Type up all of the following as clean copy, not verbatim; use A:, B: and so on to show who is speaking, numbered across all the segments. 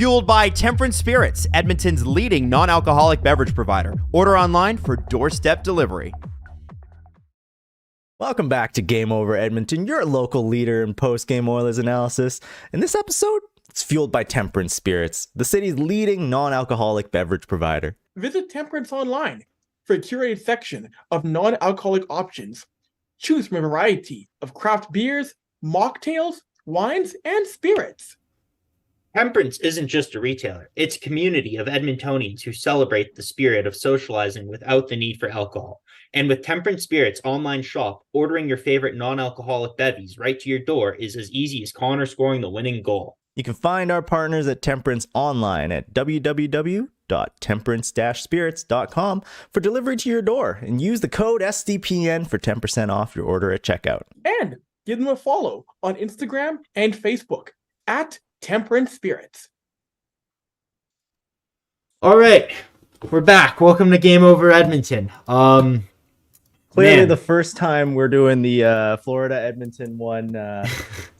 A: Fueled by Temperance Spirits, Edmonton's leading non-alcoholic beverage provider. Order online for doorstep delivery.
B: Welcome back to Game Over Edmonton, your local leader in post-game Oilers analysis. In this episode, it's fueled by Temperance Spirits, the city's leading non-alcoholic beverage provider.
C: Visit Temperance online for a curated section of non-alcoholic options. Choose from a variety of craft beers, mocktails, wines, and spirits.
D: Temperance isn't just a retailer. It's a community of Edmontonians who celebrate the spirit of socializing without the need for alcohol. And with Temperance Spirits online shop, ordering your favorite non-alcoholic bevies right to your door is as easy as Connor scoring the winning goal.
B: You can find our partners at Temperance online at www.temperance-spirits.com for delivery to your door, and use the code SDPN for 10% off your order at checkout.
C: And give them a follow on Instagram and Facebook at Temperance Spirits.
D: All right, we're back. Welcome to Game Over Edmonton.
B: Clearly the first time we're doing the Florida Edmonton one.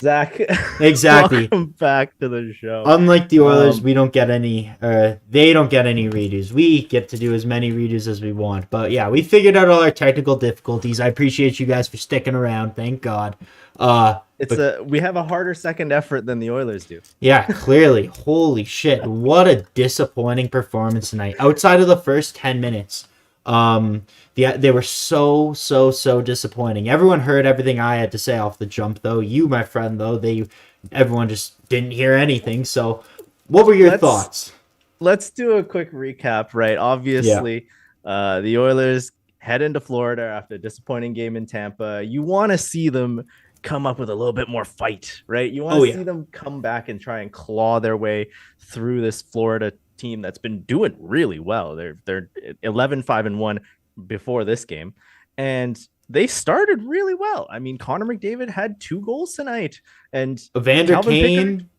B: Zach,
D: exactly.
B: Welcome back to the show.
D: Unlike the Oilers, we don't get any, they don't get any redos. We get to do as many redos as we want. But yeah, we figured out all our technical difficulties. I appreciate you guys for sticking around. Thank God.
B: We have a harder second effort than the Oilers do. Yeah,
D: clearly. Holy shit. What a disappointing performance tonight. Outside of the first 10 minutes. They were so disappointing. Everyone heard everything I had to say off the jump, though. You, my friend, though, everyone just didn't hear anything. So what were your thoughts?
B: Let's do a quick recap, right? Obviously, the Oilers head into Florida after a disappointing game in Tampa. You want to see them come up with a little bit more fight, right? You want to see them come back and try and claw their way through this Florida team that's been doing really well. They're 11-5-1 before this game, and they started really well. I mean, Connor McDavid had 2 goals tonight, and
D: Evander Kane,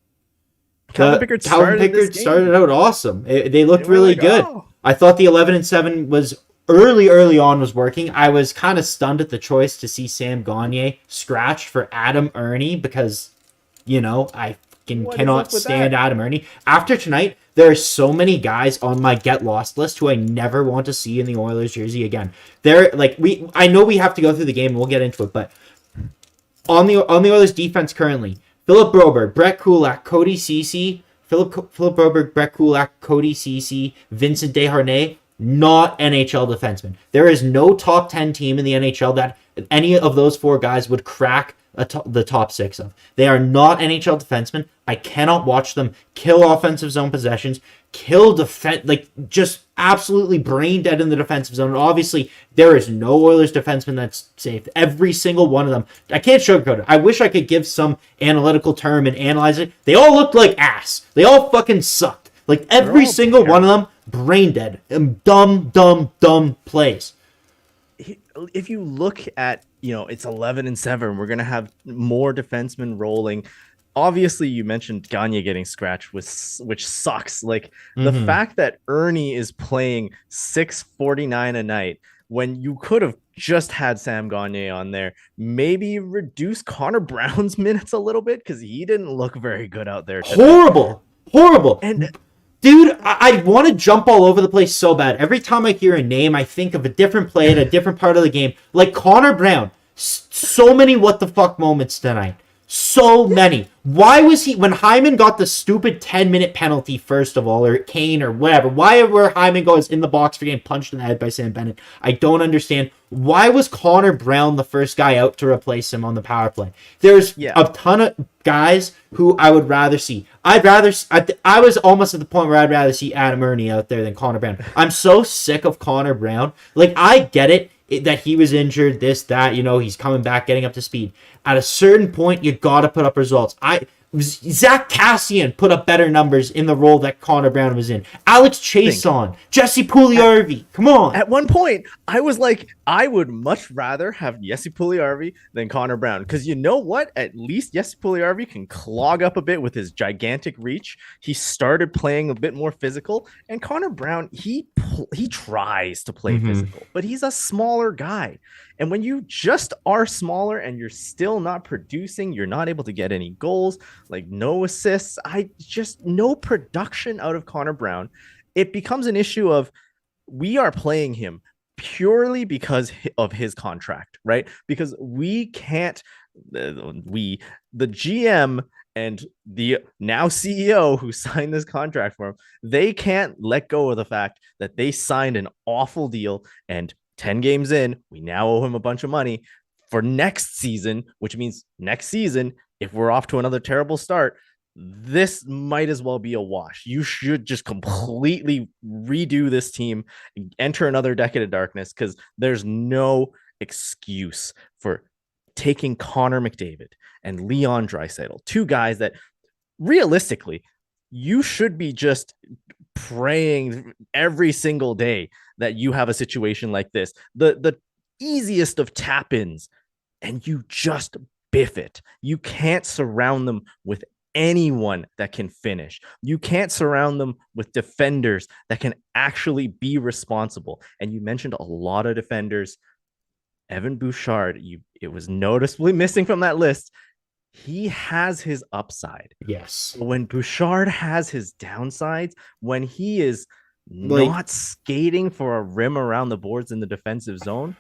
B: Calvin Pickard
D: started out awesome. They looked really good. I thought the 11-7 was early on was working. I was kind of stunned at the choice to see Sam Gagner scratched for Adam Ernie because, I cannot stand Adam Ernie. After tonight, there are so many guys on my get lost list who I never want to see in the Oilers jersey again. I know we have to go through the game and we'll get into it, but on the Oilers defense currently, Philip Broberg, Brett Kulak, Cody Ceci, Philip Broberg, Brett Kulak, Cody Ceci, Vincent Desharnais, not NHL defensemen. There is no top 10 team in the NHL that any of those 4 guys would crack the top 6 of. They are not NHL defensemen. I cannot watch them kill offensive zone possessions, kill defense, just absolutely brain dead in the defensive zone. And obviously, there is no Oilers defenseman that's safe. Every single one of them. I can't sugarcoat it. I wish I could give some analytical term and analyze it. They all looked like ass. They all fucking sucked. Every single one of them, brain dead. Dumb plays.
B: If you look at, it's 11-7, we're going to have more defensemen rolling. Obviously, you mentioned Gagner getting scratched, which sucks. The fact that Ernie is playing 6:49 a night when you could have just had Sam Gagner on there, maybe reduce Connor Brown's minutes a little bit because he didn't look very good out there tonight.
D: Horrible. And dude, I want to jump all over the place so bad. Every time I hear a name, I think of a different play in a different part of the game. Like Connor Brown. So many what the fuck moments tonight. So many. Why was he, when Hyman got the stupid 10-minute penalty, first of all, or Kane or whatever, where Hyman goes in the box for getting punched in the head by Sam Bennett? I don't understand. Why was Connor Brown the first guy out to replace him on the power play? There's a ton of guys who I would rather see. I was almost at the point where I'd rather see Adam Ernie out there than Connor Brown. I'm so sick of Connor Brown. I get it that he was injured, this, that, he's coming back, getting up to speed. At a certain point, you got to put up results. Zach Cassian put up better numbers in the role that Connor Brown was in. Alex Chason, Jesse Puljujarvi, come on.
B: At one point, I was like, I would much rather have Jesse Puljujarvi than Connor Brown. Because you know what? At least Jesse Puljujarvi can clog up a bit with his gigantic reach. He started playing a bit more physical. And Connor Brown, he tries to play physical, but he's a smaller guy. And when you just are smaller and you're still not producing, you're not able to get any goals, like no assists, no production out of Connor Brown. It becomes an issue of we are playing him purely because of his contract, right? Because we can't, the GM and the now CEO who signed this contract for him, they can't let go of the fact that they signed an awful deal, and 10 games in, we now owe him a bunch of money for next season, which means next season, if we're off to another terrible start, this might as well be a wash. You should just completely redo this team, enter another decade of darkness, because there's no excuse for taking Connor McDavid and Leon Draisaitl, two guys that realistically you should be just praying every single day that you have a situation like this, the easiest of tap-ins, and you just biff it. You can't surround them with anyone that can finish. You can't surround them with defenders that can actually be responsible. And you mentioned a lot of defenders. Evan Bouchard, it was noticeably missing from that list. He has his upside.
D: Yes.
B: When Bouchard has his downsides, when he is not skating for a rim around the boards in the defensive zone.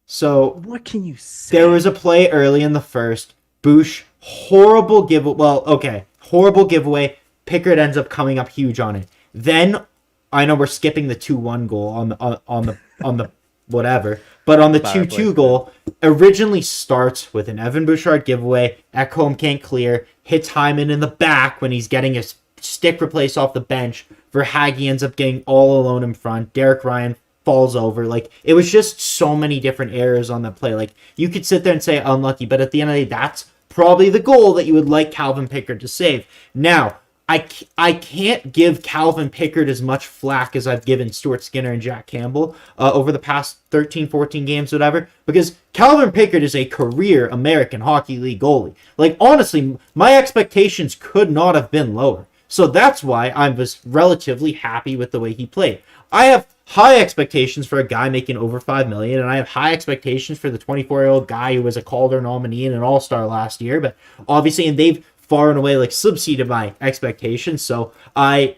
D: So
B: what can you say?
D: There was a play early in the first. Bouch, horrible giveaway. Pickard ends up coming up huge on it. Then I know we're skipping the 2-1 goal on the whatever, but on the 2-2 goal, originally starts with an Evan Bouchard giveaway. Ekholm can't clear, hits Hyman in the back when he's getting his stick replaced off the bench. Verhaeghe ends up getting all alone in front. Derek Ryan falls over. Like, it was just so many different errors on that play. Like, you could sit there and say unlucky, but at the end of the day, that's probably the goal that you would like Calvin Pickard to save. Now, I can't give Calvin Pickard as much flack as I've given Stuart Skinner and Jack Campbell over the past 13, 14 games, whatever, because Calvin Pickard is a career American Hockey League goalie. Like, honestly, my expectations could not have been lower. So that's why I was relatively happy with the way he played. I have high expectations for a guy making over $5 million, and I have high expectations for the 24-year-old guy who was a Calder nominee and an All-Star last year, but obviously, and they've far and away subseded my expectations, so I'm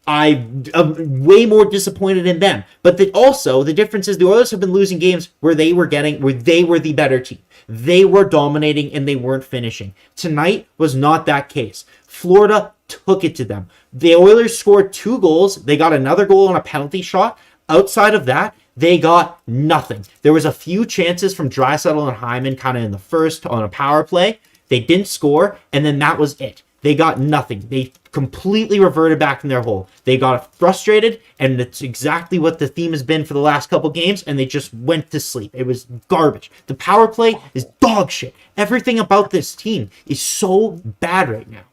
D: way more disappointed in them. But also, the difference is the Oilers have been losing games where they were the better team. They were dominating and they weren't finishing. Tonight was not that case. Florida took it to them. The Oilers scored 2 goals. They got another goal on a penalty shot. Outside of that, they got nothing. There was a few chances from Draisaitl and Hyman kind of in the first on a power play. They didn't score, and then that was it. They got nothing. They completely reverted back in their hole. They got frustrated, and it's exactly what the theme has been for the last couple games, and they just went to sleep. It was garbage. The power play is dog shit. Everything about this team is so bad right now.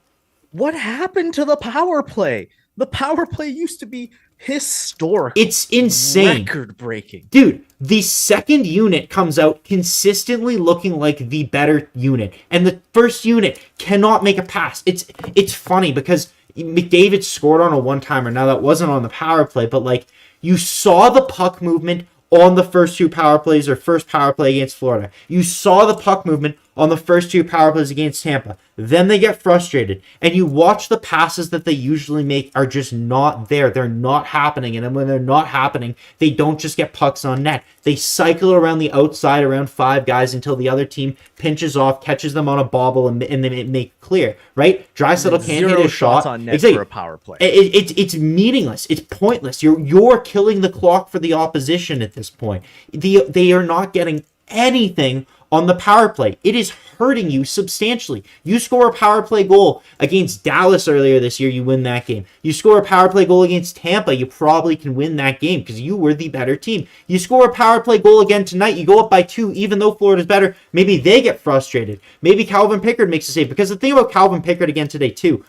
B: What happened to the power play? The power play used to be historic.
D: It's insane.
B: Record-breaking.
D: Dude, the second unit comes out consistently looking like the better unit, and the first unit cannot make a pass. It's funny because McDavid scored on a one-timer. Now, that wasn't on the power play, but you saw the puck movement on the first 2 power plays or first power play against Florida. You saw the puck movement on the first 2 power plays against Tampa. Then they get frustrated, and you watch the passes that they usually make are just not there. They're not happening, and then when they're not happening, they don't just get pucks on net. They cycle around the outside around 5 guys until the other team pinches off, catches them on a bobble, and then it make clear, right? Draisaitl can't hit a shot
B: on net for a power play.
D: It's meaningless. It's pointless. You're killing the clock for the opposition at this point. They are not getting anything on the power play. It is hurting you substantially. You score a power play goal against Dallas earlier this year, you win that game. You score a power play goal against Tampa, you probably can win that game because you were the better team. You score a power play goal again tonight, you go up by 2, even though Florida's better. Maybe they get frustrated. Maybe Calvin Pickard makes a save, because the thing about Calvin Pickard again today too,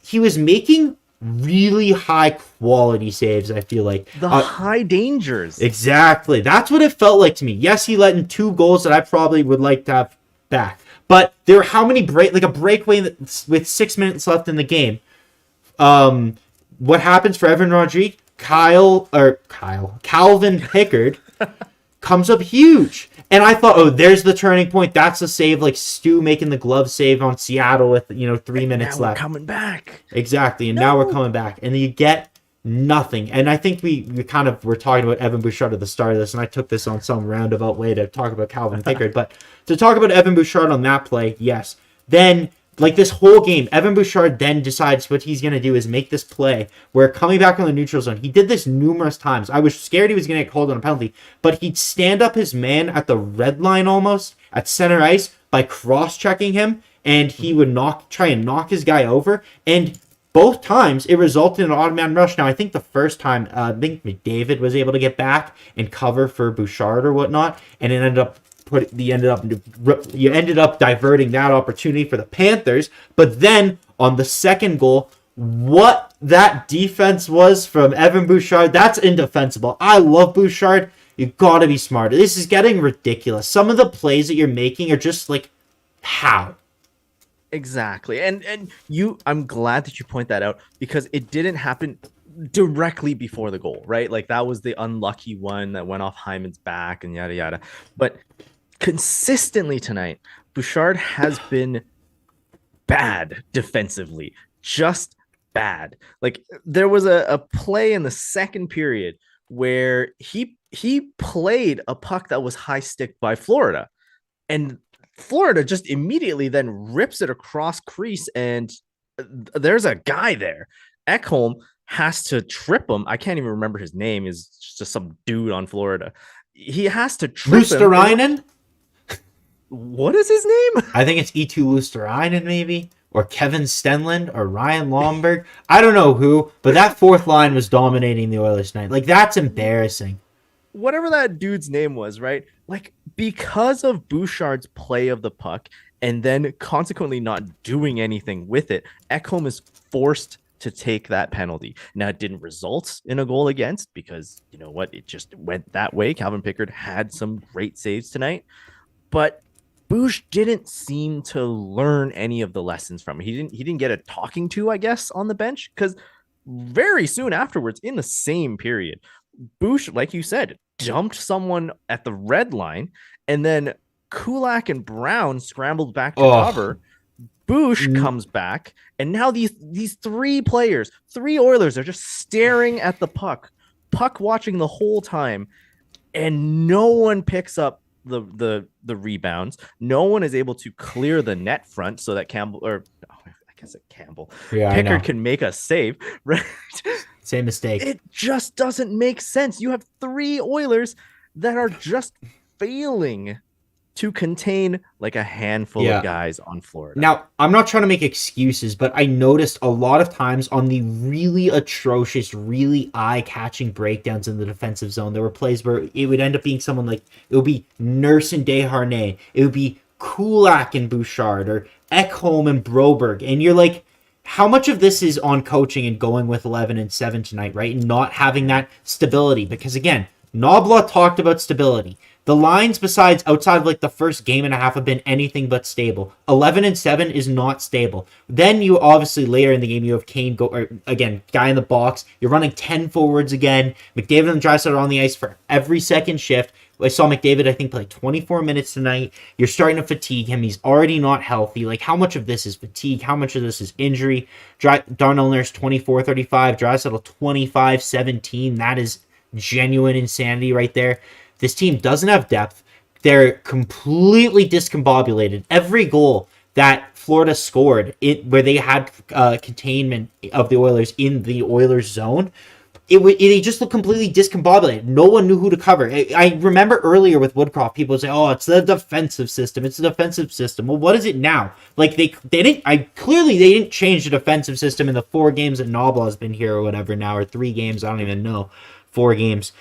D: he was making really high quality saves, I feel like.
B: The high dangers.
D: Exactly. That's what it felt like to me. Yes, he let in 2 goals that I probably would like to have back. But there are how many a breakaway with 6 minutes left in the game. What happens for Evan Rodrigues? Calvin Pickard comes up huge. And I thought, oh, there's the turning point. That's the save, like Stu making the glove save on Seattle with 3 minutes left.
B: We're coming back.
D: Exactly, and now we're coming back, and you get nothing. And I think we kind of were talking about Evan Bouchard at the start of this, and I took this on some roundabout way to talk about Calvin Pickard. But to talk about Evan Bouchard on that play, yes. Then, like this whole game, Evan Bouchard then decides what he's going to do is make this play where coming back on the neutral zone, he did this numerous times. I was scared he was going to get called on a penalty, but he'd stand up his man at the red line almost at center ice by cross-checking him, and he would try and knock his guy over. And both times, it resulted in an automatic rush. Now, I think the first time, I think McDavid was able to get back and cover for Bouchard or whatnot, and it you ended up diverting that opportunity for the Panthers. But then on the second goal, what that defense was from Evan Bouchard, that's indefensible. I love Bouchard. You got to be smarter. This is getting ridiculous. Some of the plays that you're making are just like, how?
B: Exactly. And I'm glad that you point that out, because it didn't happen directly before the goal, right? Like that was the unlucky one that went off Hyman's back and yada yada. But consistently tonight, Bouchard has been bad defensively, just bad. Like there was a play in the second period where he played a puck that was high stick by Florida, and Florida just immediately then rips it across crease, and there's a guy there. Ekholm has to trip him. I can't even remember his name. Is just some dude on Florida. He has to trip
D: Luosterainen?
B: What is his name?
D: I think it's E2 Luosterainen maybe, or Kevin Stenlund, or Ryan Lomberg. I don't know who, but that fourth line was dominating the Oilers tonight. Like, that's embarrassing.
B: Whatever that dude's name was, right? Like, because of Bouchard's play of the puck and then consequently not doing anything with it, Ekholm is forced to take that penalty. Now, it didn't result in a goal against, because you know what? It just went that way. Calvin Pickard had some great saves tonight, but Bouch didn't seem to learn any of the lessons from it. He didn't get a talking to, I guess, on the bench, because very soon afterwards, in the same period, Bouch, like you said, dumped someone at the red line, and then Kulak and Brown scrambled back to cover. Bouch comes back, and now these three Oilers are just staring at the puck watching the whole time, and no one picks up the rebounds. No one is able to clear the net front so that Pickard can make a save, right?
D: Same mistake.
B: It just doesn't make sense. You have three Oilers that are just failing to contain like a handful of guys on Florida.
D: Now, I'm not trying to make excuses, but I noticed a lot of times on the really atrocious, really eye-catching breakdowns in the defensive zone, there were plays where it would end up being someone like, it would be Nurse and Desharnais, it would be Kulak and Bouchard, or Ekholm and Broberg, and you're like, how much of this is on coaching and going with 11-7 tonight, right? And not having that stability, because again, Knobloch talked about stability. The lines, besides outside of like the first game and a half, have been anything but stable. 11-7 is not stable. Then you obviously later in the game you have Kane guy in the box. You're running 10 forwards again. McDavid and Draisaitl are on the ice for every second shift. I saw McDavid, I think, play 24 minutes tonight. You're starting to fatigue him. He's already not healthy. Like, how much of this is fatigue? How much of this is injury? Darnell Nurse 24-35, Draisaitl 25-17. That is genuine insanity right there. This team doesn't have depth. They're completely discombobulated. Every goal that Florida scored, where they had containment of the Oilers in the Oilers zone, they just looked completely discombobulated. No one knew who to cover. I remember earlier with Woodcroft, people would say, "Oh, it's the defensive system. It's the defensive system." Well, what is it now? Like they didn't change the defensive system in the 4 games that Knobloch has been here or whatever now, or 3 games. I don't even know. 4 games.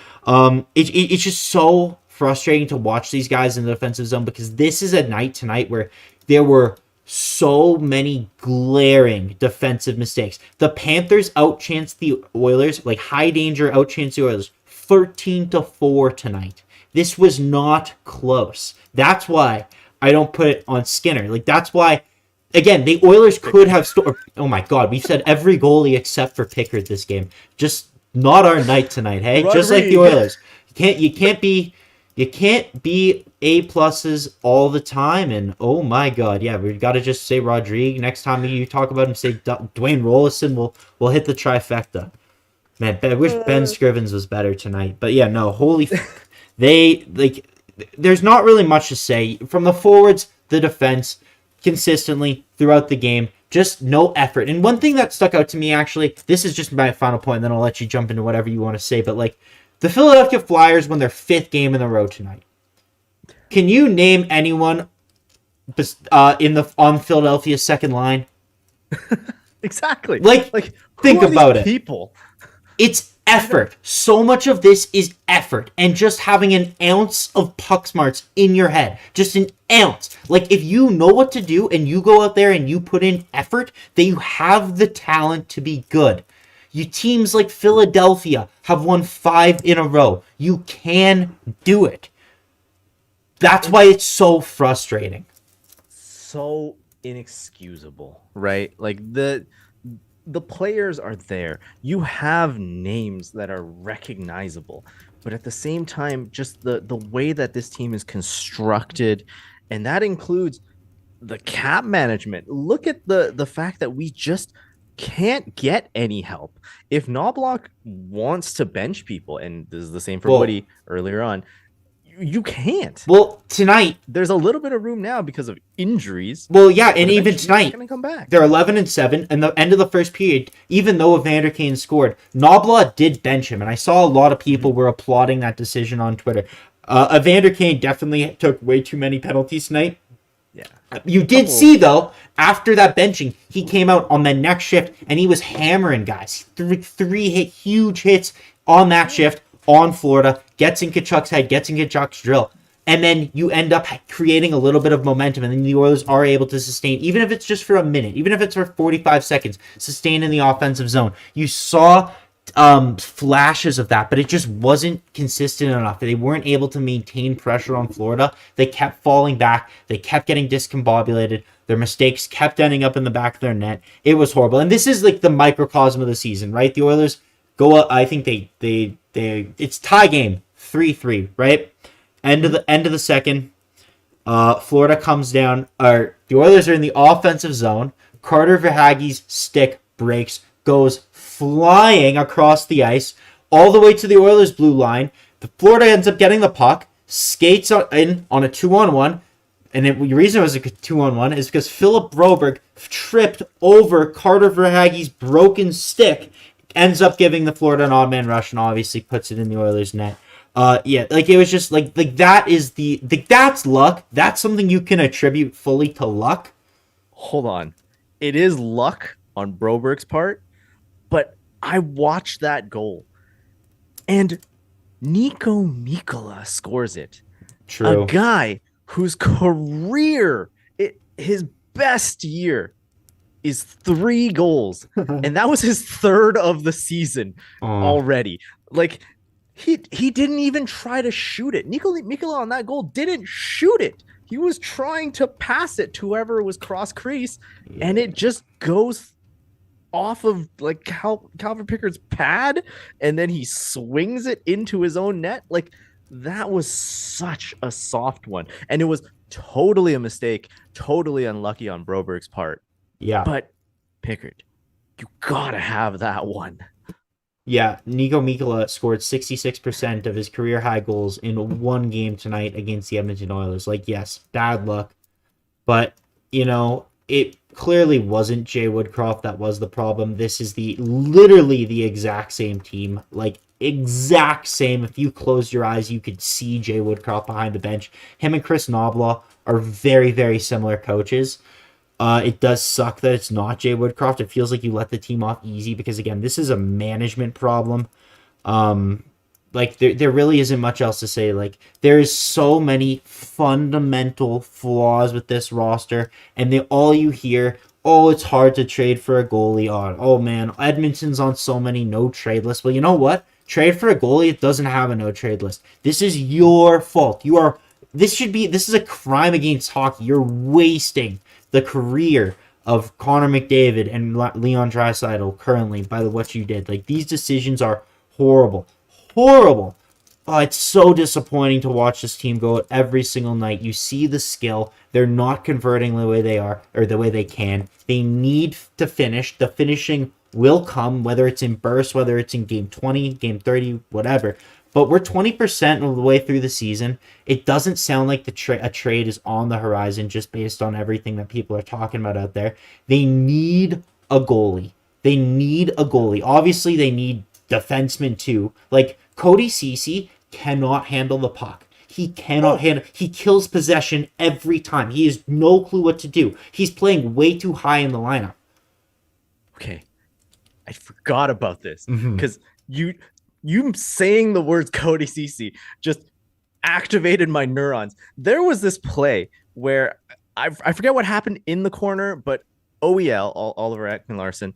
D: It's just so frustrating to watch these guys in the defensive zone, because this is a night tonight where there were so many glaring defensive mistakes. The Panthers outchanced the Oilers, like high danger outchanced the Oilers 13-4 tonight. This was not close. That's why I don't put it on Skinner. Like, that's why, again, the Oilers could have oh my God, we've said every goalie except for Pickard this game. Just not our night tonight, hey? Just like the Oilers. You can't be you can't be A pluses all the time. And oh my God, yeah, we've got to just say Rodrigue. Next time you talk about him, say Dwayne Rollison. We'll hit the trifecta. Man, I wish Ben Scrivens was better tonight. But yeah, no, holy, there's not really much to say from the forwards, the defense, consistently throughout the game. Just no effort. And one thing that stuck out to me, actually, this is just my final point, and then I'll let you jump into whatever you want to say. But like, the Philadelphia Flyers won their 5th game in a row tonight. Can you name anyone on Philadelphia's second line?
B: Exactly.
D: Like think about it.
B: People.
D: It's effort. So much of this is effort and just having an ounce of puck smarts in your head. Just an ounce. Like, if you know what to do and you go out there and you put in effort, then you have the talent to be good. You teams like Philadelphia have won 5 in a row. You can do it. That's why it's so frustrating.
B: So inexcusable, right? Like, the players are there. You have names that are recognizable. But at the same time, just the way that this team is constructed, and that includes the cap management. Look at the fact that we just can't get any help. If Knobloch wants to bench people, and this is the same for Woody earlier on, you can't.
D: Well, tonight
B: there's a little bit of room now because of injuries.
D: Well, yeah, and even tonight
B: gonna come back.
D: They're 11-7, and the end of the first period, even though Evander Kane scored, Knobloch did bench him, and I saw a lot of people were applauding that decision on Twitter. Evander Kane definitely took way too many penalties tonight.
B: Yeah.
D: You did see, though, after that benching, he came out on the next shift, and he was hammering guys. Three huge hits on that shift on Florida, gets in Tkachuk's head, gets in Tkachuk's drill. And then you end up creating a little bit of momentum, and then the Oilers are able to sustain, even if it's just for a minute, even if it's for 45 seconds, sustain in the offensive zone. You saw flashes of that, but it just wasn't consistent enough. They weren't able to maintain pressure on Florida. They kept falling back. They kept getting discombobulated. Their mistakes kept ending up in the back of their net. It was horrible. And this is like the microcosm of the season, right? The Oilers go up, I think it's tie game, 3-3, right? End of the second. Florida comes down. The Oilers are in the offensive zone. Carter Verhaeghe's stick breaks, goes flying across the ice all the way to the Oilers' blue line. The Florida ends up getting the puck, skates in on a 2-on-1, and the reason it was a 2-on-1 is because Philip Broberg tripped over Carter Verhaeghe's broken stick, ends up giving the Florida an odd man rush, and obviously puts it in the Oilers' net. Yeah, like it was just like that is that's luck. That's something you can attribute fully to luck.
B: Hold on. It is luck on Broberg's part, but I watched that goal and Nico Mikkola scores it.
D: True.
B: A guy whose career, his best year is 3 goals. And that was his 3rd of the season already. Like, he didn't even try to shoot it. Nico Mikkola on that goal didn't shoot it. He was trying to pass it to whoever was cross crease, and it just goes off of like Calvin Pickard's pad, and then he swings it into his own net. Like, that was such a soft one, and it was totally a mistake, totally unlucky on Broberg's part.
D: Yeah,
B: but Pickard, you gotta have that one.
D: Yeah, Nico Mikkola scored 66% of his career high goals in one game tonight against the Edmonton Oilers. Like, yes, bad luck, but it clearly wasn't Jay Woodcroft that was the problem. This is literally the exact same team, like exact same. If you closed your eyes, you could see Jay Woodcroft behind the bench. Him and Chris Knobloch are very, very similar coaches. It does suck that it's not Jay Woodcroft. It feels like you let the team off easy because, again, this is a management problem. Like, there really isn't much else to say. Like, there is so many fundamental flaws with this roster, and all you hear, it's hard to trade for a goalie on. Oh, man, Edmonton's on so many no-trade lists. Well, you know what? Trade for a goalie, it doesn't have a no-trade list. This is your fault. This is a crime against hockey. You're wasting the career of Connor McDavid and Leon Draisaitl currently by what you did. Like, these decisions are horrible. Horrible. Oh, it's so disappointing to watch this team go out every single night. You see the skill. They're not converting the way they are or the way they can. They need to finish. The finishing will come, whether it's in bursts, whether it's in game 20, game 30, whatever. But we're 20% of the way through the season. It doesn't sound like a trade is on the horizon just based on everything that people are talking about out there. They need a goalie. They need a goalie. Obviously, they need defensemen too. Like, Cody Ceci cannot handle the puck. He cannot handle. He kills possession every time. He has no clue what to do. He's playing way too high in the lineup.
B: Okay, I forgot about this because you saying the words Cody Ceci just activated my neurons. There was this play where I forget what happened in the corner, but Oliver Ekman-Larsson,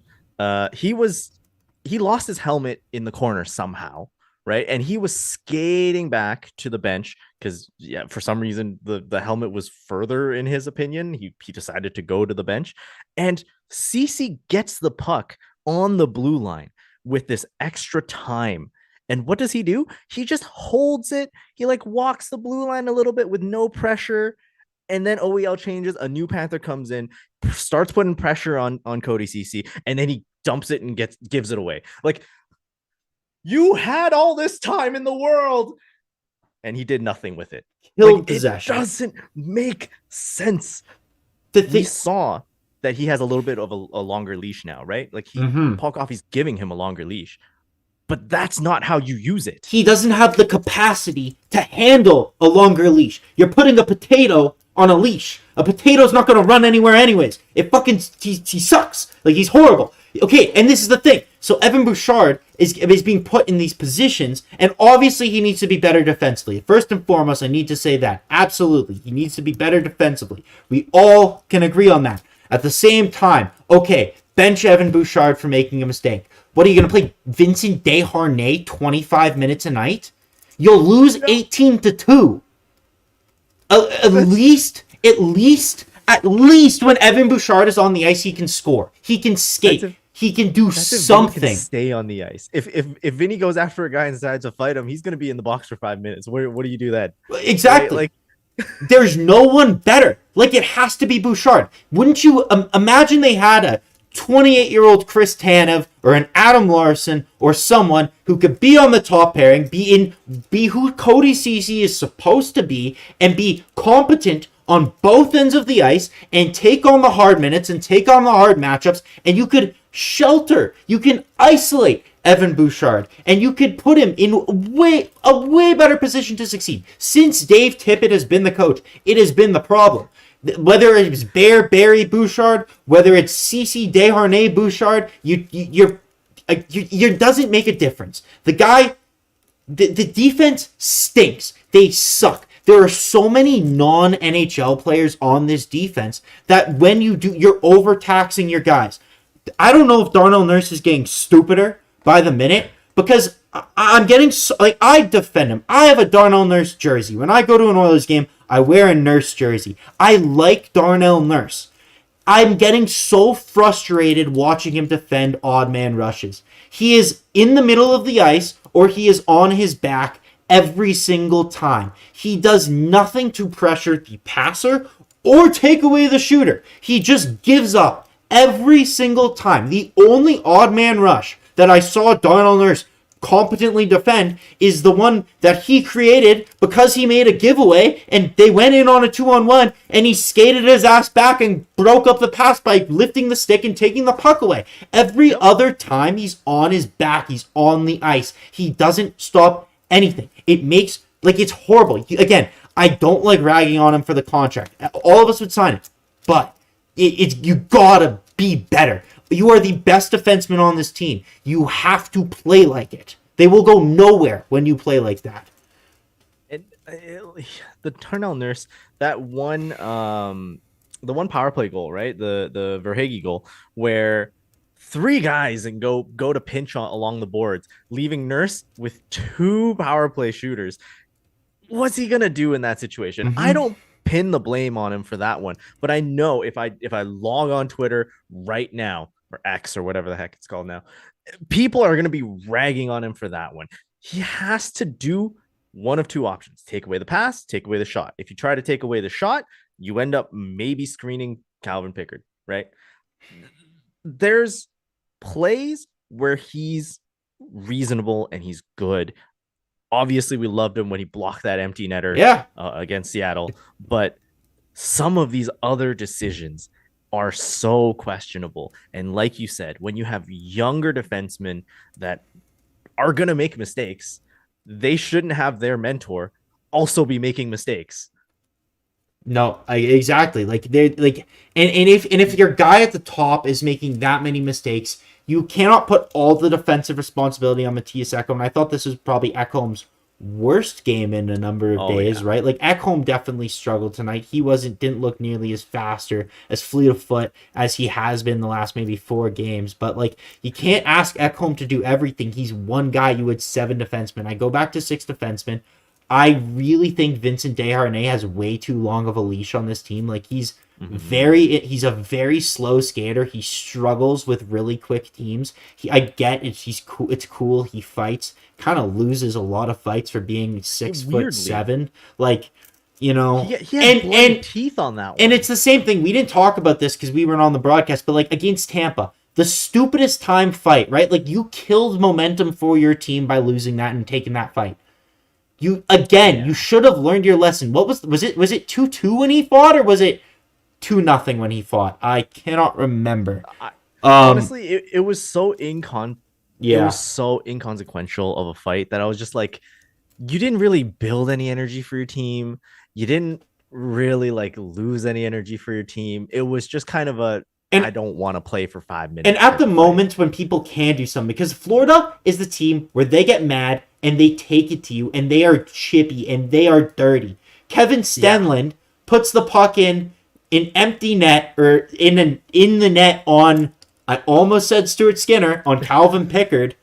B: he lost his helmet in the corner somehow. Right. And he was skating back to the bench because, for some reason, the helmet was further in his opinion. He decided to go to the bench, and Ceci gets the puck on the blue line with this extra time. And what does he do? He just holds it. He walks the blue line a little bit with no pressure. And then OEL changes. A new Panther comes in, starts putting pressure on Cody Ceci, and then he dumps it and gives it away. You had all this time in the world, and he did nothing with it.
D: Killed possession.
B: It doesn't make sense.
D: We
B: saw that he has a little bit of a longer leash now, right? Paul Coffey's giving him a longer leash, but that's not how you use it.
D: He doesn't have the capacity to handle a longer leash. You're putting a potato on a leash. A potato's not going to run anywhere anyways. He sucks. He's horrible. Okay, and this is the thing. So Evan Bouchard is being put in these positions, and obviously he needs to be better defensively. First and foremost, I need to say that. Absolutely. He needs to be better defensively. We all can agree on that. At the same time, okay, bench Evan Bouchard for making a mistake. What are you going to play Vincent Desharnais 25 minutes a night? You'll lose 18-2. At least when Evan Bouchard is on the ice, he can score. He can skate. He can do something.
B: Can stay on the ice. If Vinny goes after a guy and decides to fight him, he's going to be in the box for 5 minutes. What do you do then?
D: Exactly. There's no one better. It has to be Bouchard. Wouldn't you imagine they had a 28-year-old Chris Tanev or an Adam Larson or someone who could be on the top pairing, be who Cody Ceci is supposed to be, and be competent on both ends of the ice and take on the hard minutes and take on the hard matchups, and you could you can isolate Evan Bouchard, and you could put him in a way better position to succeed. Since Dave Tippett has been the coach, it has been the problem. Whether it's Barry Bouchard, whether it's Ceci Desharnais Bouchard, you doesn't make a difference. The defense stinks. They suck. There are so many non-NHL players on this defense that when you're overtaxing your guys. I don't know if Darnell Nurse is getting stupider by the minute, because I'm getting I defend him. I have a Darnell Nurse jersey. When I go to an Oilers game, I wear a Nurse jersey. I like Darnell Nurse. I'm getting so frustrated watching him defend odd man rushes. He is in the middle of the ice or he is on his back every single time. He does nothing to pressure the passer or take away the shooter. He just gives up every single time. The only odd man rush that I saw Darnell Nurse competently defend is the one that he created because he made a giveaway and they went in on a 2-on-1 and he skated his ass back and broke up the pass by lifting the stick and taking the puck away. Every other time he's on his back, he's on the ice. He doesn't stop anything. It makes, it's horrible. Again, I don't like ragging on him for the contract. All of us would sign it, but you gotta be better. You are the best defenseman on this team. You have to play like it. They will go nowhere when you play like that.
B: The Darnell Nurse, that one, the one power play goal, right? The Verhaeghe goal, where three guys and go to pinch along the boards, leaving Nurse with two power play shooters. What's he gonna do in that situation? I don't pin the blame on him for that one, but I know if I log on Twitter right now, or X or whatever the heck it's called now, people are going to be ragging on him for that one. He has to do one of two options: take away the pass, take away the shot. If you try to take away the shot, you end up maybe screening Calvin Pickard, right? There's plays where he's reasonable and he's good. Obviously, we loved him when he blocked that empty netter against Seattle, but some of these other decisions are so questionable. And like you said, when you have younger defensemen that are going to make mistakes, they shouldn't have their mentor also be making mistakes.
D: No, exactly. Like they're like, and if your guy at the top is making that many mistakes, you cannot put all the defensive responsibility on Mattias Ekholm. And I thought this was probably Ekholm's worst game in a number of days, right? Like Ekholm definitely struggled tonight. He didn't look nearly as fast or as fleet of foot as he has been the last maybe 4 games. But like, you can't ask Ekholm to do everything. He's one guy. You had 7 defensemen. I go back to 6 defensemen. I really think Vincent Desharnais has way too long of a leash on this team. Like he's a very slow skater. He struggles with really quick teams. I get it. He's cool. It's cool. He fights, kind of loses a lot of fights for being 6'7". Like, you know,
B: he had teeth on that one.
D: And it's the same thing. We didn't talk about this because we weren't on the broadcast, but like against Tampa, the stupidest time fight, right? Like you killed momentum for your team by losing that and taking that fight. You should have learned your lesson. What was it 2-2 when he fought, or was it 2-0 when he fought? I cannot remember.
B: Honestly, it was so inconsequential of a fight that I was just like, you didn't really build any energy for your team. You didn't really like lose any energy for your team. It was just kind of I don't want to play for 5 minutes.
D: And at the moment when people can do something, because Florida is the team where they get mad and they take it to you and they are chippy and they are dirty. Kevin Stenlund puts the puck in an empty net, or in the net on, I almost said Stuart Skinner, on Calvin Pickard.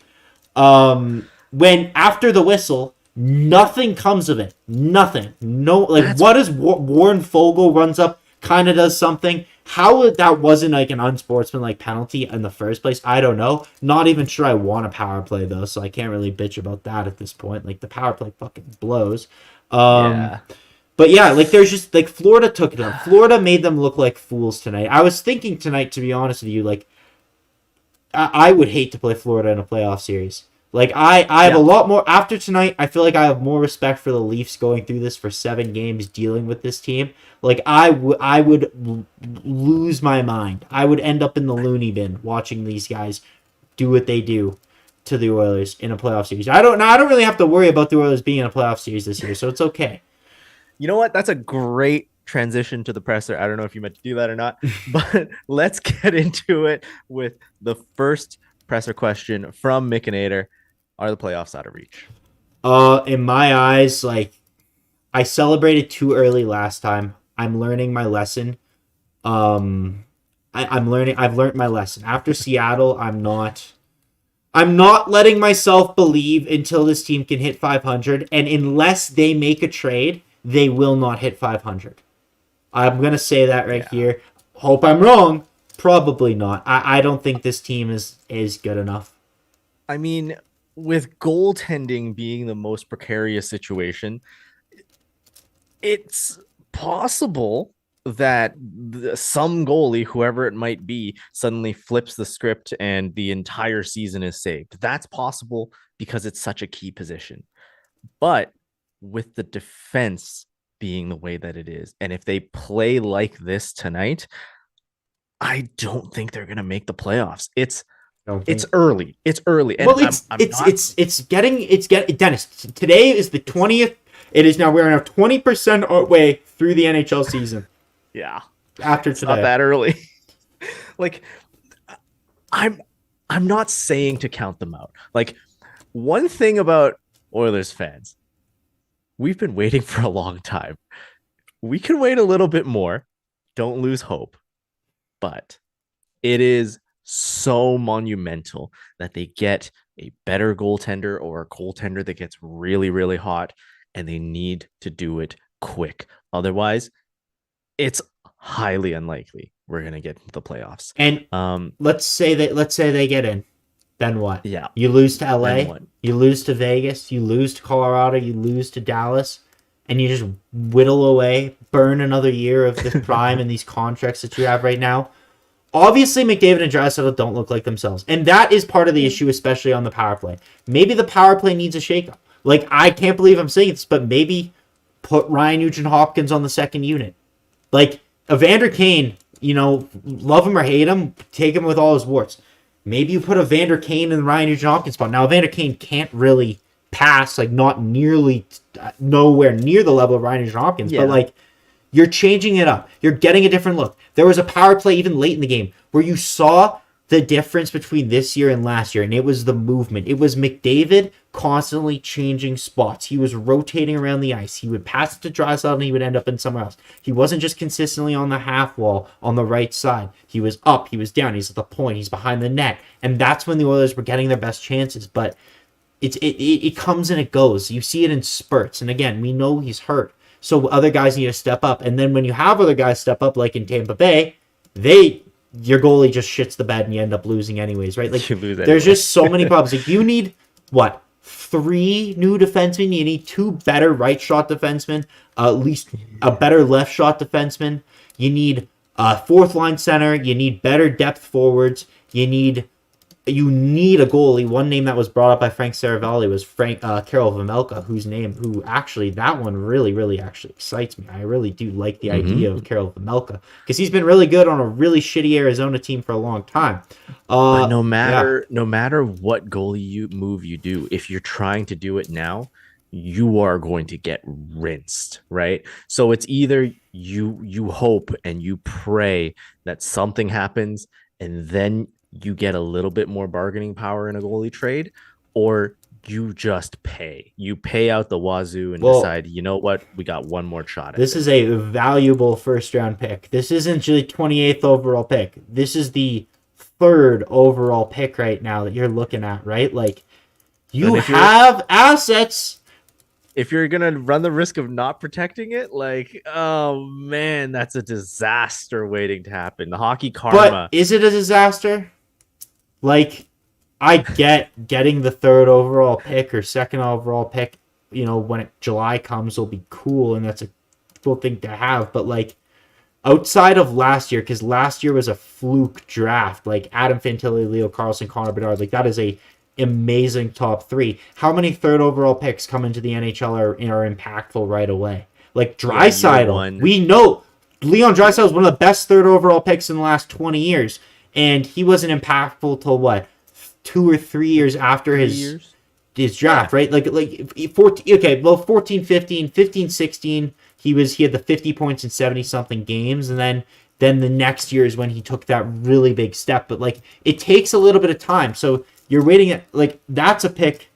D: When after the whistle, nothing comes of it. Nothing. No, like what is Warren Fogle runs up, kind of does something. How that wasn't like an unsportsmanlike penalty in the first place, I don't know. Not even sure I want a power play though, so I can't really bitch about that at this point. Like the power play fucking blows. But yeah, like there's just like Florida took it up. Florida made them look like fools tonight. I was thinking tonight, to be honest with you, like I would hate to play Florida in a playoff series. Like I have a lot more after tonight. I feel like I have more respect for the Leafs going through this for 7 games, dealing with this team. Like I would lose my mind. I would end up in the loony bin watching these guys do what they do to the Oilers in a playoff series. I don't really have to worry about the Oilers being in a playoff series this year, so it's okay.
B: You know what? That's a great transition to the presser. I don't know if you meant to do that or not, but let's get into it with the first presser question from Mickinator. Are the playoffs out of reach?
D: In my eyes, like I celebrated too early last time. I'm learning my lesson. I've learned my lesson. After Seattle, I'm not letting myself believe until this team can hit 500, and unless they make a trade, they will not hit 500. I'm going to say that right here. Hope I'm wrong. Probably not. I don't think this team is good enough.
B: I mean, with goaltending being the most precarious situation, it's possible that some goalie, whoever it might be, suddenly flips the script and the entire season is saved. That's possible because it's such a key position. But with the defense being the way that it is, and if they play like this tonight, I don't think they're going to make the playoffs. It's early. It's early. And
D: well, it's getting Dennis. Today is the 20th. It is now. We're now 20% way through the NHL season.
B: Yeah.
D: After
B: it's
D: today,
B: not that early. Like, I'm not saying to count them out. Like, one thing about Oilers fans, we've been waiting for a long time. We can wait a little bit more. Don't lose hope. But it is so monumental that they get a better goaltender or a goaltender that gets really, really hot, and they need to do it quick. Otherwise, it's highly unlikely we're going to get into the playoffs.
D: And let's say they get in. then what?
B: Yeah.
D: You lose to
B: Then
D: LA,
B: what?
D: you lose to Vegas, you lose to Colorado, you lose to Dallas, and you just whittle away, burn another year of this prime and these contracts that you have right now. Obviously, McDavid and Draisaitl don't look like themselves, and that is part of the issue, especially on the power play. Maybe the power play needs a shakeup. Like, I can't believe I'm saying this, but maybe put Ryan Nugent-Hopkins on the second unit. Like, Evander Kane, love him or hate him, take him with all his warts. Maybe you put Evander Kane in the Ryan Nugent-Hopkins spot. Now, Evander Kane can't really pass, like, not nearly, nowhere near the level of Ryan Nugent-Hopkins, but, like, you're changing it up. You're getting a different look. There was a power play even late in the game where you saw the difference between this year and last year, and it was the movement. It was McDavid constantly changing spots. He was rotating around the ice. He would pass it to Draisaitl and he would end up in somewhere else. He wasn't just consistently on the half wall on the right side. He was up, he was down, he's at the point, he's behind the net. And that's when the Oilers were getting their best chances. But it comes and it goes. You see it in spurts. And again, we know he's hurt. So other guys need to step up. And then when you have other guys step up, like in Tampa Bay, your goalie just shits the bed and you end up losing anyways, right? Like, there's just so many problems. Like, you need, 3 new defensemen? You need 2 better right shot defensemen, at least a better left shot defenseman. You need a 4th line center. You need better depth forwards. You need a goalie. One name that was brought up by Frank Saravalli was Karel Vejmelka, who actually, that one really, really actually excites me. I really do like the idea of Karel Vejmelka because he's been really good on a really shitty Arizona team for a long time.
B: But no matter what goalie move you do, if you're trying to do it now, you are going to get rinsed, right? So it's either you hope and you pray that something happens and then you get a little bit more bargaining power in a goalie trade, or you just pay. You pay out the wazoo and decide, you know what, we got one more shot at
D: this. Is a valuable first-round pick. This isn't the 28th overall pick. This is the 3rd overall pick right now that you're looking at, right? Like, you have assets.
B: If you're going to run the risk of not protecting it, like, oh, man, that's a disaster waiting to happen. The hockey karma.
D: But is it a disaster? Like, I get getting the 3rd overall pick or 2nd overall pick, when July comes will be cool, and that's a cool thing to have. But, like, outside of last year, because last year was a fluke draft, like Adam Fantilli, Leo Carlson, Connor Bedard, like, that is a amazing top 3. How many 3rd overall picks come into the NHL are impactful right away? Like, Draisaitl, we know Leon Draisaitl is one of the best 3rd overall picks in the last 20 years. And he wasn't impactful till 2 or 3 years after his draft, right? Like 14, 15, 16, he had the 50 points in 70 something games, and then the next year is when he took that really big step. But like, it takes a little bit of time. So you're waiting at, like, that's a pick.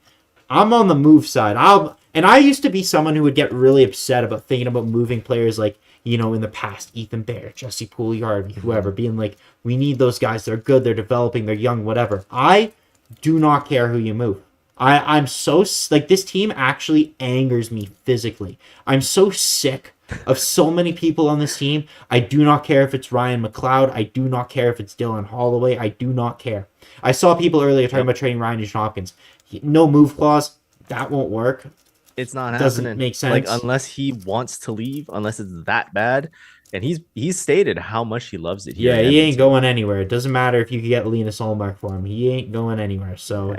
D: I'm on the move side. I used to be someone who would get really upset about thinking about moving players like, in the past, Ethan Bear, Jesse Puljujarvi, whoever, being like, we need those guys. They're good. They're developing. They're young, whatever. I do not care who you move. I'm so, like, this team actually angers me physically. I'm so sick of so many people on this team. I do not care if it's Ryan McLeod. I do not care if it's Dylan Holloway. I do not care. I saw people earlier talking about trading Ryan Nugent-Hopkins. No move clause. That won't work.
B: It's not
D: Doesn't
B: happening.
D: make sense.
B: Like, unless he wants to leave, unless it's that bad, and he's stated how much he loves it here.
D: Yeah, he ain't going anywhere. It doesn't matter if you could get Linus Ullmark for him. He ain't going anywhere. So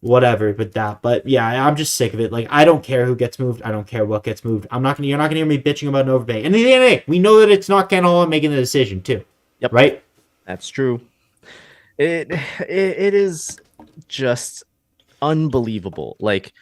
D: whatever with that. But yeah, I'm just sick of it. Like, I don't care who gets moved. I don't care what gets moved. You're not gonna hear me bitching about Nova Bay. And at the end of the day, we know that it's not Ken Holland making the decision too.
B: Yep.
D: Right?
B: That's true. It is just unbelievable. Like,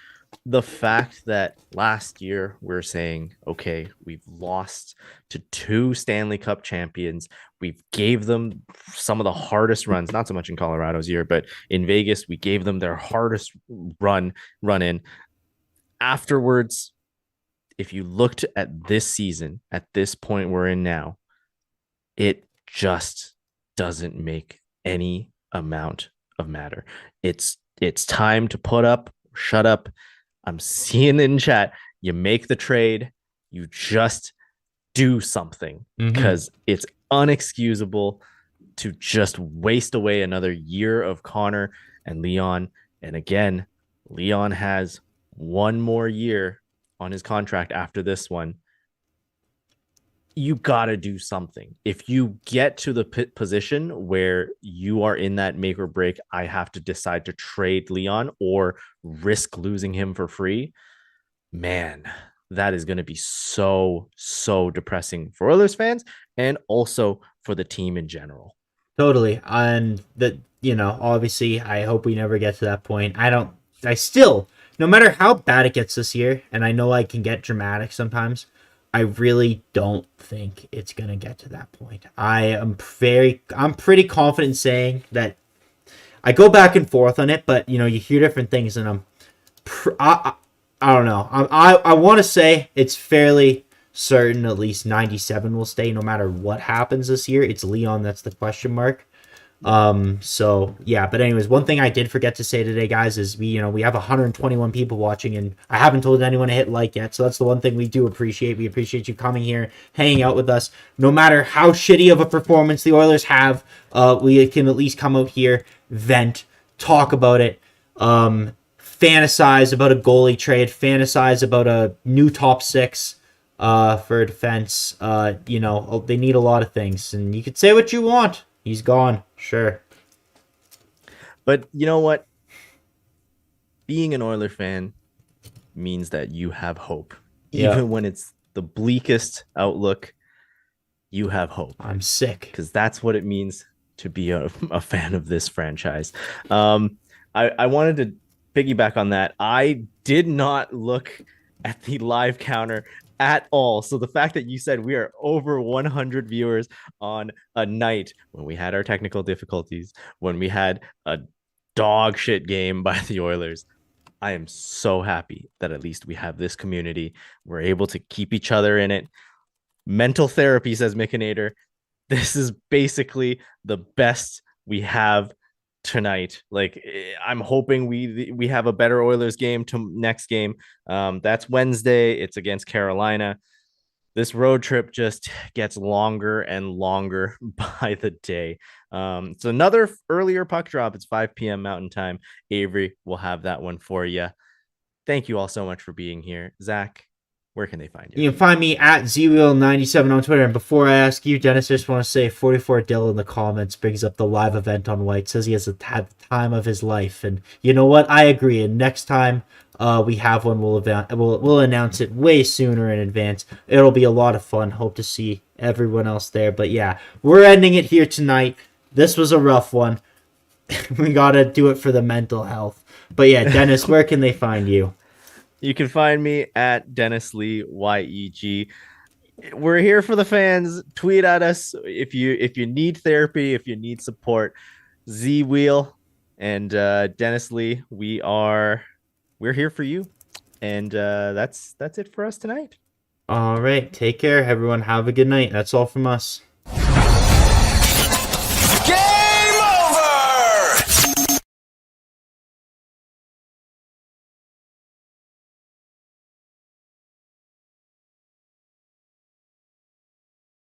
B: the fact that last year we're saying, okay, we've lost to 2 Stanley Cup champions. We gave them some of the hardest runs, not so much in Colorado's year, but in Vegas, we gave them their hardest run in. Afterwards, if you looked at this season, at this point we're in now, it just doesn't make any amount of matter. It's time to put up, shut up. I'm seeing it in chat. You make the trade. You just do something because it's unexcusable. to just waste away another year of Connor and Leon. And again, Leon has one more year on his contract after this one. You got to do something. If you get to the position where you are in that make or break, I have to decide to trade Leon or risk losing him for free, man, that is going to be so depressing for Oilers fans and also for the team in general.
D: Totally. And that, obviously I hope we never get to that point. I still, no matter how bad it gets this year, and I know I can get dramatic sometimes, I really don't think it's going to get to that point. I'm pretty confident saying that. I go back and forth on it, but you hear different things, and I don't know. I want to say it's fairly certain at least 97 will stay no matter what happens this year. It's Leon that's the question mark. So yeah, but anyways, one thing I did forget to say today, guys, is we have 121 people watching, and I haven't told anyone to hit like yet. So that's the one thing we do appreciate. We appreciate you coming here, hanging out with us. No matter how shitty of a performance the Oilers have, we can at least come out here, vent, talk about it, fantasize about a goalie trade, fantasize about a new top six, for defense. They need a lot of things, and you could say what you want. He's gone. Sure.
B: But you know what? Being an Oiler fan means that you have hope. Even when it's the bleakest outlook, you have hope.
D: I'm sick.
B: Because that's what it means to be a fan of this franchise. I wanted to piggyback on that. I did not look at the live counter at all. So the fact that you said we are over 100 viewers on a night when we had our technical difficulties, when we had a dog shit game by the Oilers, I am so happy that at least we have this community. We're able to keep each other in it. Mental therapy, says Mickinator. This is basically the best we have tonight. Like, I'm hoping we have a better Oilers game to next game. That's Wednesday. It's against Carolina. This road trip just gets longer and longer by the day. It's another earlier puck drop. It's 5 p.m. Mountain Time. Avery will have that one for you. Thank you all so much for being here. Zach, where can they find you?
D: You can find me at ZWheel97 on Twitter. And before I ask you, Dennis, I just want to say 44 Dill in the comments brings up the live event on White. Says he has had the time of his life. And you know what? I agree. And next time we have one, we'll announce it way sooner in advance. It'll be a lot of fun. Hope to see everyone else there. But yeah, we're ending it here tonight. This was a rough one. We got to do it for the mental health. But yeah, Dennis, where can they find you?
B: You can find me at Dennis Lee YEG. We're here for the fans. Tweet at us if you need therapy, if you need support. Z Wheel and Dennis Lee, we're here for you. And that's it for us tonight.
D: All right, take care, everyone. Have a good night. That's all from us.